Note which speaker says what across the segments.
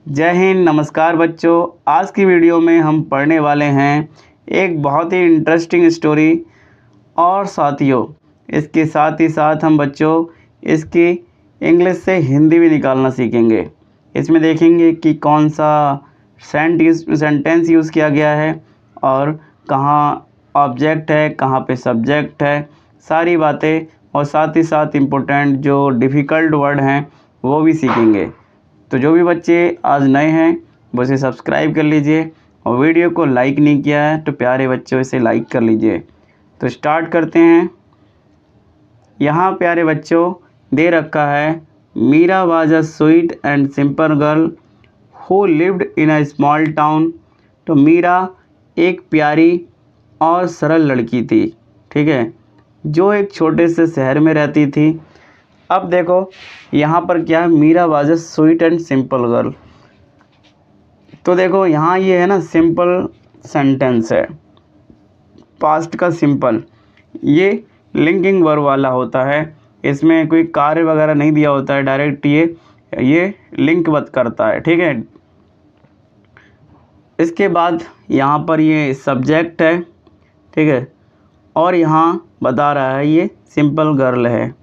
Speaker 1: जय हिंद, नमस्कार बच्चों। आज की वीडियो में हम पढ़ने वाले हैं एक बहुत ही इंटरेस्टिंग स्टोरी और साथियों इसके साथ ही साथ हम बच्चों इसकी इंग्लिश से हिंदी भी निकालना सीखेंगे। इसमें देखेंगे कि कौन सा सेंटेंस यूज़ किया गया है और कहाँ ऑब्जेक्ट है, कहाँ पे सब्जेक्ट है, सारी बातें और साथ ही साथ इम्पोर्टेंट जो डिफ़िकल्ट वर्ड हैं वो भी सीखेंगे। तो जो भी बच्चे आज नए हैं वो इसे सब्सक्राइब कर लीजिए और वीडियो को लाइक नहीं किया है तो प्यारे बच्चों इसे लाइक कर लीजिए। तो स्टार्ट करते हैं। यहाँ प्यारे बच्चों दे रखा है, Meera was a sweet and simple girl who lived in a small town. तो मीरा एक प्यारी और सरल लड़की थी, ठीक है, जो एक छोटे से शहर में रहती थी। अब देखो यहाँ पर क्या है, Meera was a sweet and simple girl. तो देखो यहाँ ये है ना सिंपल सेंटेंस है, पास्ट का सिंपल, ये लिंकिंग वर्ब वाला होता है। इसमें कोई कार्य वगैरह नहीं दिया होता है, डायरेक्ट ये लिंक बत करता है, ठीक है। इसके बाद यहाँ पर ये सब्जेक्ट है, ठीक है, और यहाँ बता रहा है ये सिंपल गर्ल है।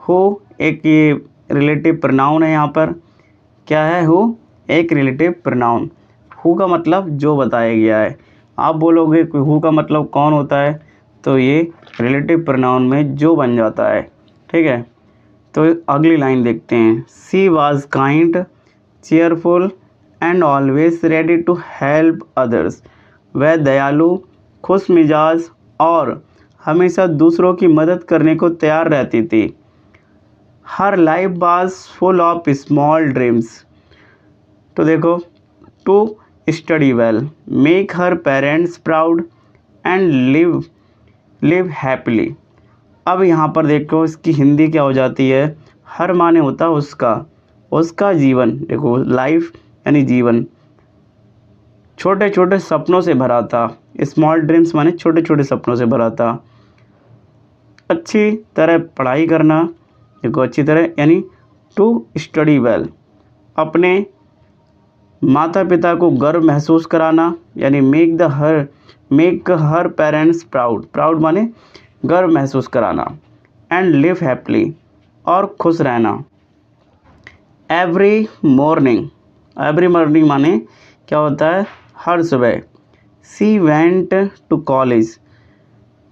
Speaker 1: हु एक ये रिलेटिव प्रोनाउन है। यहाँ पर क्या है, हु एक रिलेटिव प्रोनाउन। हु का मतलब जो बताया गया है। आप बोलोगे कि हु का मतलब कौन होता है, तो ये रिलेटिव प्रोनाउन में जो बन जाता है, ठीक है। तो अगली लाइन देखते हैं। She was kind, cheerful and always ready to help others. वह दयालु, खुश मिजाज और हमेशा दूसरों की मदद करने को तैयार रहती थी। Her life was full of small dreams. तो देखो, to study well, make her parents proud and live happily. अब यहाँ पर देखो इसकी हिंदी क्या हो जाती है। हर माने होता है उसका जीवन। देखो लाइफ यानी जीवन छोटे छोटे सपनों से भरा था। स्मॉल ड्रीम्स माने छोटे छोटे सपनों से भरा था। अच्छी तरह पढ़ाई करना, देखो अच्छी तरह यानी टू स्टडी वेल। अपने माता पिता को गर्व महसूस कराना यानी मेक हर पेरेंट्स प्राउड माने गर्व महसूस कराना। एंड लिव हैप्पीली और खुश रहना। एवरी मॉर्निंग माने क्या होता है, हर सुबह। She went to college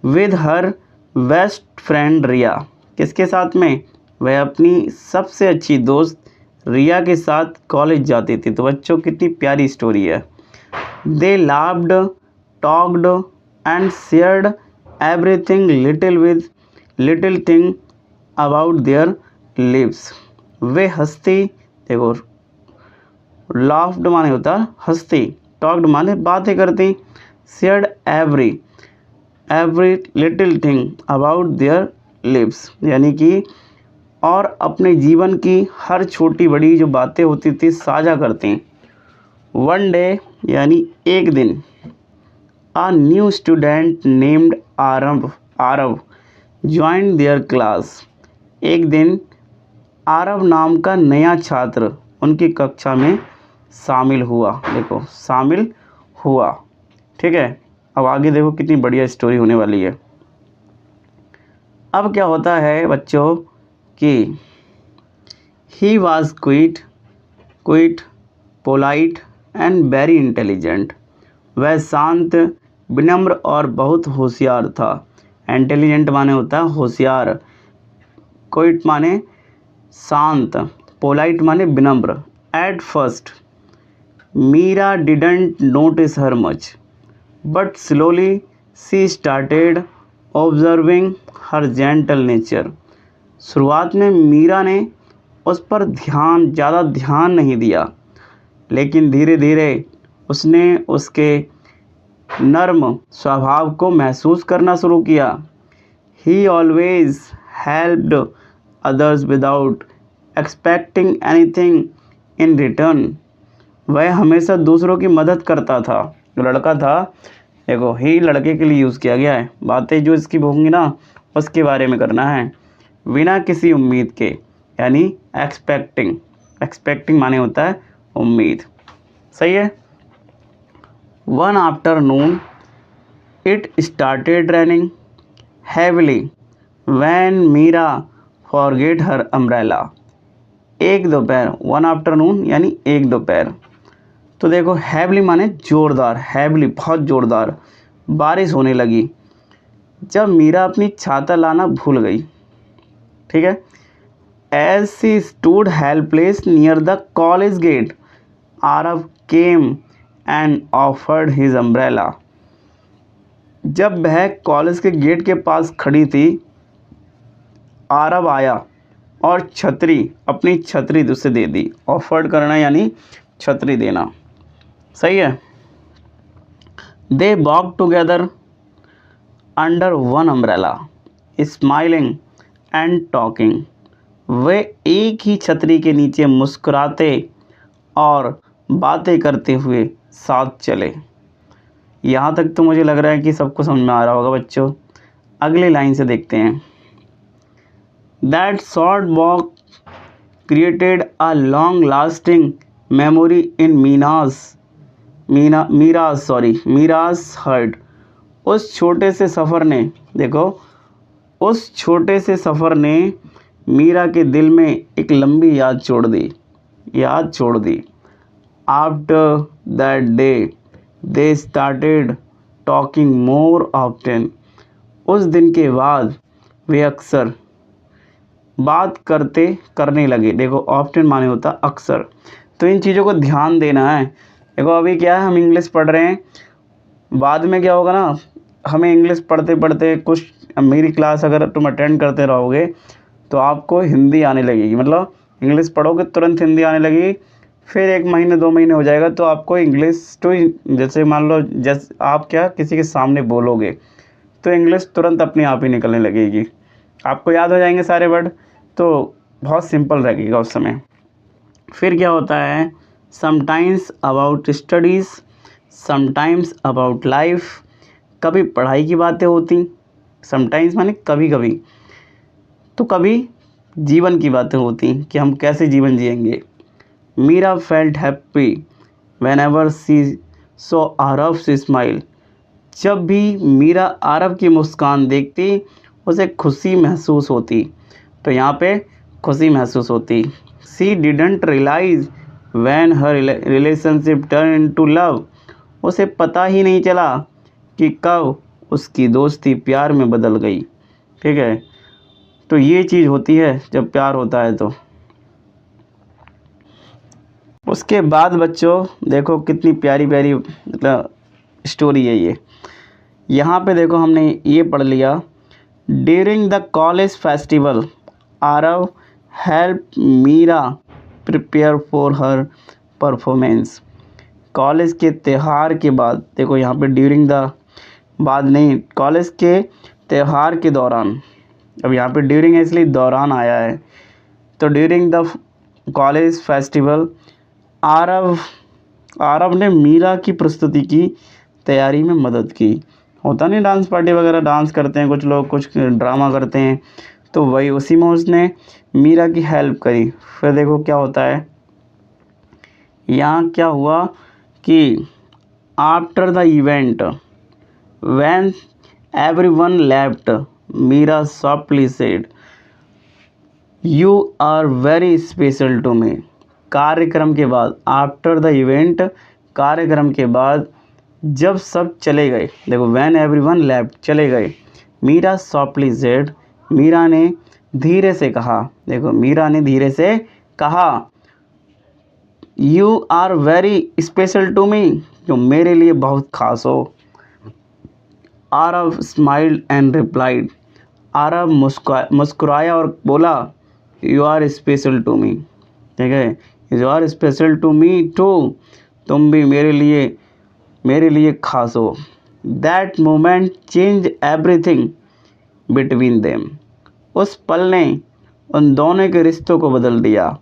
Speaker 1: with her best friend Riya. किसके साथ में, वह अपनी सबसे अच्छी दोस्त रिया के साथ कॉलेज जाती थी। तो बच्चों कितनी प्यारी स्टोरी है। They laughed, talked and shared everything little thing about their lives. वे हंसती, देखो लाफ्ड माने होता है हंसती, टॉक्ड माने बातें करती, shared every little thing about their lives यानी कि और अपने जीवन की हर छोटी बड़ी जो बातें होती थी साझा करती। वन डे यानी एक दिन, a new student named Aarav join their class. एक दिन आरव नाम का नया छात्र उनकी कक्षा में शामिल हुआ। देखो शामिल हुआ, ठीक है। अब आगे देखो कितनी बढ़िया स्टोरी होने वाली है। अब क्या होता है बच्चों कि he was quit polite and very intelligent. वह शांत, विनम्र और बहुत होशियार था। इंटेलिजेंट माने होता है होशियार, क्विट माने शांत, पोलाइट माने विनम्र। At first Meera didn't notice her much but slowly she started observing her gentle nature. शुरुआत में मीरा ने उस पर ज़्यादा ध्यान नहीं दिया, लेकिन धीरे धीरे उसने उसके नर्म स्वभाव को महसूस करना शुरू किया। ही always helped others without expecting anything in return. वह हमेशा दूसरों की मदद करता था। जो लड़का था, देखो ही लड़के के लिए यूज़ किया गया है। बातें जो इसकी होंगी ना उसके बारे में करना है, बिना किसी उम्मीद के यानी एक्सपेक्टिंग माने होता है उम्मीद। सही है। One afternoon it started raining heavily when Meera forget her umbrella. एक दोपहर, वन आफ्टरनून यानी एक दोपहर। तो देखो हैवली माने ज़ोरदार, हैवली बहुत ज़ोरदार बारिश होने लगी जब मीरा अपनी छाता लाना भूल गई। ठीक है। As she stood helpless near the college gate Aarav came and offered his umbrella. जब वह कॉलेज के गेट के पास खड़ी थी, आरव आया और अपनी छतरी उसे दे दी। ऑफर्ड करना यानी छतरी देना। सही है। They walk together under one umbrella smiling and talking. वे एक ही छतरी के नीचे मुस्कुराते और बातें करते हुए साथ चले। यहाँ तक तो मुझे लग रहा है कि सबको समझ में आ रहा होगा बच्चों। अगली लाइन से देखते हैं। That short walk created a long lasting memory in Meera's heart. उस छोटे से सफ़र ने मीरा के दिल में एक लंबी याद छोड़ दी। After that day they started talking more often. उस दिन के बाद वे अक्सर बात करने लगे। देखो ऑफ्टन माने होता अक्सर। तो इन चीज़ों को ध्यान देना है। देखो अभी क्या है, हम इंग्लिश पढ़ रहे हैं, बाद में क्या होगा ना, हमें इंग्लिश पढ़ते पढ़ते कुछ, मेरी क्लास अगर तुम अटेंड करते रहोगे तो आपको हिंदी आने लगेगी। मतलब इंग्लिश पढ़ोगे तुरंत हिंदी आने लगेगी। फिर 1 महीने 2 महीने हो जाएगा तो आपको इंग्लिश तो, जैसे मान लो जैसे आप क्या किसी के सामने बोलोगे तो इंग्लिश तुरंत अपने आप ही निकलने लगेगी। आपको याद हो जाएंगे सारे वर्ड, तो बहुत सिंपल लगेगा उस समय। फिर क्या होता है, sometimes about studies, sometimes about life. कभी पढ़ाई की बातें होती, समटाइम्स माने कभी कभी, तो कभी जीवन की बातें होती कि हम कैसे जीवन जिएंगे। Meera felt happy whenever she saw Aarav से स्माइल। जब भी मीरा आरव की मुस्कान देखती उसे खुशी महसूस होती। तो यहाँ पे खुशी महसूस होती। She didn't realise when her relationship turn into love. उसे पता ही नहीं चला कि कब उसकी दोस्ती प्यार में बदल गई। ठीक है। तो ये चीज़ होती है जब प्यार होता है। तो उसके बाद बच्चों देखो कितनी प्यारी प्यारी मतलब स्टोरी है ये। यहाँ पे देखो हमने ये पढ़ लिया। During the college festival Aarav help Meera prepare for her performance. College के त्यौहार के बाद, देखो यहाँ पे ड्यूरिंग द बाद नहीं, कॉलेज के त्यौहार के दौरान। अब यहाँ पे ड्यूरिंग है इसलिए दौरान आया है। तो during the college festival Aarav ने मीरा की प्रस्तुति की तैयारी में मदद की। होता नहीं डांस पार्टी वगैरह, डांस करते हैं कुछ लोग, कुछ ड्रामा करते हैं, तो वही उसी में उसने मीरा की हेल्प करी। फिर देखो क्या होता है, यहाँ क्या हुआ कि after the event when everyone left Meera softly said you are very special to me. कार्यक्रम के बाद, आफ्टर द इवेंट, कार्यक्रम के बाद जब सब चले गए, देखो व्हेन एवरीवन लेफ्ट, चले गए, मीरा सॉफ्टली सेड, मीरा ने धीरे से कहा, देखो मीरा ने धीरे से कहा, you are very special to me, जो मेरे लिए बहुत खास हो। Aarav smiled and replied, Aarav मुस्कुराया और बोला, you are special to me. ठीक है, you are special to me too, तुम भी मेरे लिए खास हो। That moment change everything between them, उस पल ने उन दोनों के रिश्तों को बदल दिया।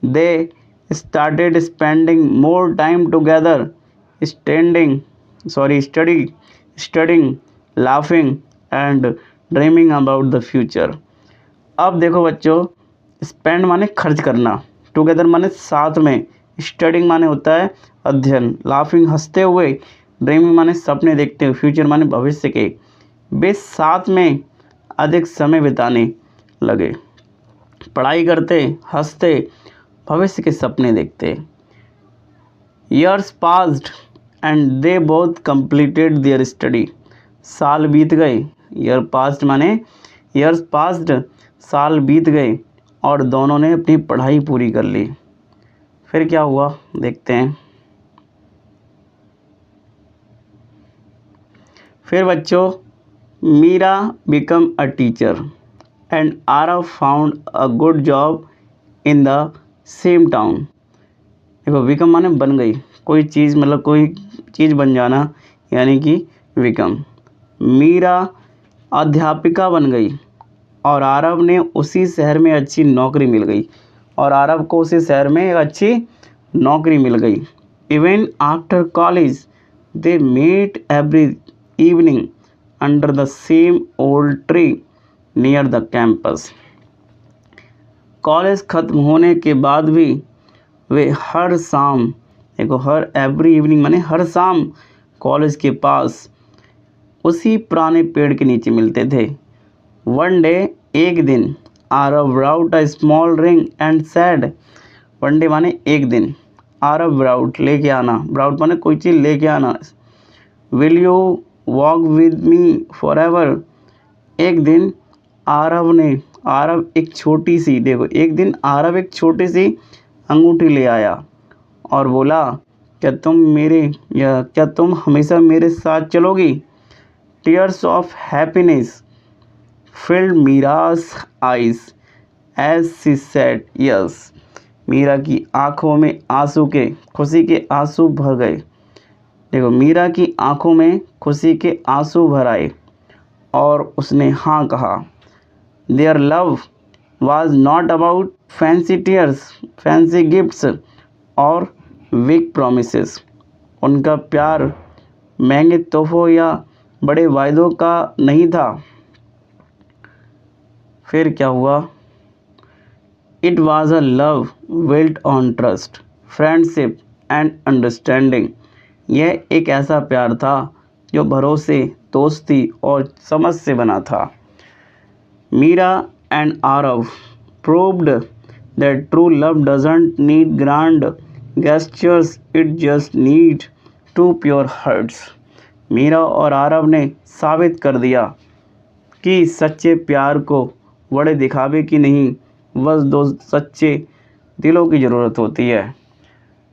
Speaker 1: They started spending more time together, studying, laughing and dreaming about the future. अब देखो बच्चों, स्पेंड माने खर्च करना, टुगेदर माने साथ में, स्टडिंग माने होता है अध्ययन, लाफिंग हंसते हुए, ड्रीमिंग माने सपने देखते हुए, फ्यूचर माने भविष्य के। वे साथ में अधिक समय बिताने लगे, पढ़ाई करते, हंसते, भविष्य के सपने देखते। Years passed and they both completed there study. साल बीत गए, ईयर पास्ड माने ईयर्स पास्ड, साल बीत गए और दोनों ने अपनी पढ़ाई पूरी कर ली। फिर क्या हुआ देखते हैं। फिर बच्चों, Meera become a teacher and Aarav found a good job in the same town. देखो बिकम माने बन गई, कोई चीज़ मतलब कोई चीज़ बन जाना, यानी कि बिकम। मीरा अध्यापिका बन गई और आरव ने उसी शहर में अच्छी नौकरी मिल गई, और आरव को उसी शहर में एक अच्छी नौकरी मिल गई। Even after college they met every evening under the same old tree near the campus. College खत्म होने के बाद भी वे हर शाम, देखो हर एवरी इवनिंग माने हर शाम, कॉलेज के पास उसी पुराने पेड़ के नीचे मिलते थे। वन डे, एक दिन, Aarav brought a small ring and sad. One day माने एक दिन, आरव ब्राउट लेके आना, ब्राउट माने कोई चीज़ लेके आना। Will you walk with me for ever. एक दिन आरव एक छोटी सी, देखो एक दिन आरव एक छोटी सी अंगूठी ले आया और बोला, क्या तुम हमेशा मेरे साथ चलोगी। Tears of happiness filled Meera's eyes as she said yes। Meera की आंखों में आंसू के, खुशी के आंसू भर गए। देखो मीरा की आंखों में खुशी के आंसू भर आए और उसने हाँ कहा। Their love was not about fancy tears, fancy gifts और big promises। उनका प्यार महंगे तोहफों या बड़े वायदों का नहीं था। फिर क्या हुआ। It was a love built on trust, friendship and understanding। यह एक ऐसा प्यार था जो भरोसे, दोस्ती और समझ से बना था। Meera and Arav proved that true love doesn't need grand gestures, it just needs two pure hearts। Meera और आरव ने साबित कर दिया कि सच्चे प्यार को बड़े दिखावे की नहीं, बस दो सच्चे दिलों की ज़रूरत होती है।